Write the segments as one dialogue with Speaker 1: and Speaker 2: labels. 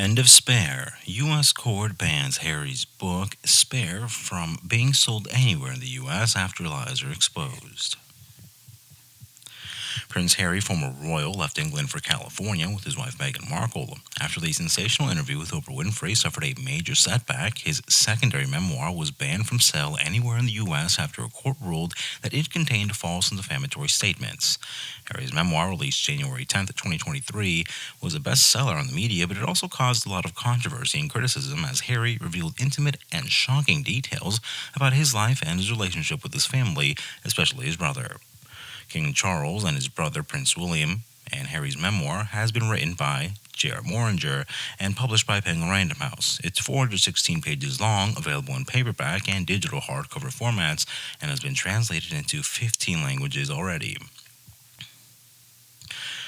Speaker 1: End of Spare. U.S. court bans Harry's book, Spare, from being sold anywhere in the U.S. after lies are exposed. Prince Harry, former royal, left England for California with his wife Meghan Markle. After the sensational interview with Oprah Winfrey suffered a major setback, his secondary memoir was banned from sale anywhere in the U.S. after a court ruled that it contained false and defamatory statements. Harry's memoir, released January 10, 2023, was a bestseller on the media, but it also caused a lot of controversy and criticism as Harry revealed intimate and shocking details about his life and his relationship with his family, especially his brother. King Charles and his brother Prince William, and Harry's memoir has been written by Jr Minger and published by Penguin Random House. It's 416 pages long, available in paperback and digital hardcover formats, and has been translated into 15 languages already.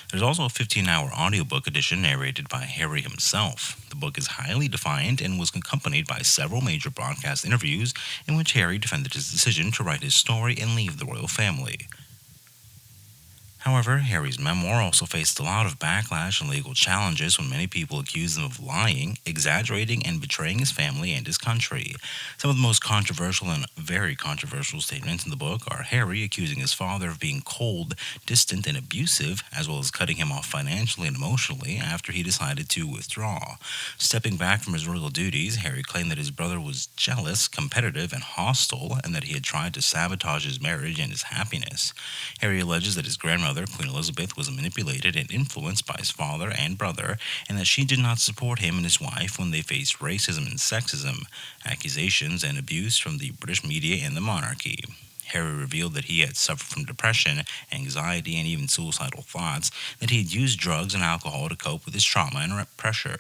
Speaker 1: There's also a 15-hour audiobook edition narrated by Harry himself. The book is highly defiant and was accompanied by several major broadcast interviews in which Harry defended his decision to write his story and leave the royal family. However, Harry's memoir also faced a lot of backlash and legal challenges when many people accused him of lying, exaggerating, and betraying his family and his country. Some of the most controversial and very controversial statements in the book are Harry accusing his father of being cold, distant, and abusive, as well as cutting him off financially and emotionally after he decided to withdraw. Stepping back from his royal duties, Harry claimed that his brother was jealous, competitive, and hostile, and that he had tried to sabotage his marriage and his happiness. Harry alleges that his grandmother, Queen Elizabeth, was manipulated and influenced by his father and brother, and that she did not support him and his wife when they faced racism and sexism, accusations, and abuse from the British media and the monarchy. Harry revealed that he had suffered from depression, anxiety, and even suicidal thoughts, that he had used drugs and alcohol to cope with his trauma and pressure.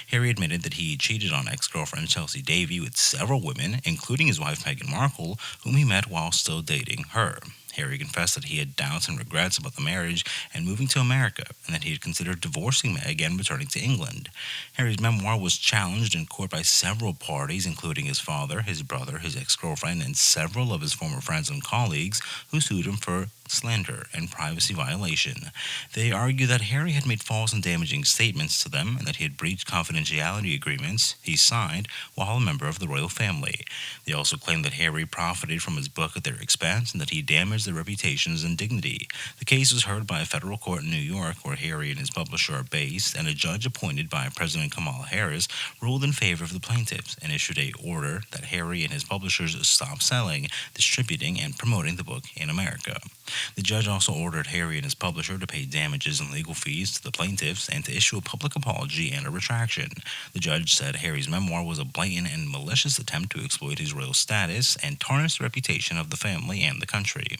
Speaker 1: Harry admitted that he cheated on ex-girlfriend Chelsea Davy with several women, including his wife Meghan Markle, whom he met while still dating her. Harry confessed that he had doubts and regrets about the marriage and moving to America, and that he had considered divorcing Meg and returning to England. Harry's memoir was challenged in court by several parties, including his father, his brother, his ex-girlfriend, and several of his former friends and colleagues who sued him for slander and privacy violation. They argue that Harry had made false and damaging statements to them and that he had breached confidentiality agreements he signed while a member of the royal family. They also claim that Harry profited from his book at their expense and that he damaged their reputations and dignity. The case was heard by a federal court in New York, where Harry and his publisher are based, and a judge appointed by President Kamala Harris ruled in favor of the plaintiffs and issued an order that Harry and his publishers stop selling, distributing, and promoting the book in America. The judge also ordered Harry and his publisher to pay damages and legal fees to the plaintiffs and to issue a public apology and a retraction. The judge said Harry's memoir was a blatant and malicious attempt to exploit his royal status and tarnish the reputation of the family and the country.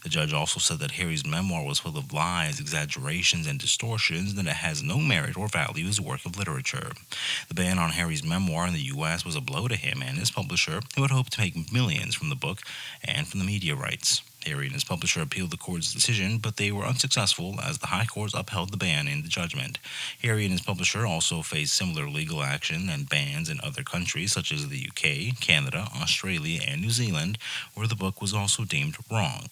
Speaker 1: The judge also said that Harry's memoir was full of lies, exaggerations, and distortions, and that it has no merit or value as a work of literature. The ban on Harry's memoir in the U.S. was a blow to him and his publisher, who had hoped to make millions from the book and from the media rights. Harry and his publisher appealed the court's decision, but they were unsuccessful as the High Court upheld the ban in the judgment. Harry and his publisher also faced similar legal action and bans in other countries such as the UK, Canada, Australia, and New Zealand, where the book was also deemed wrong.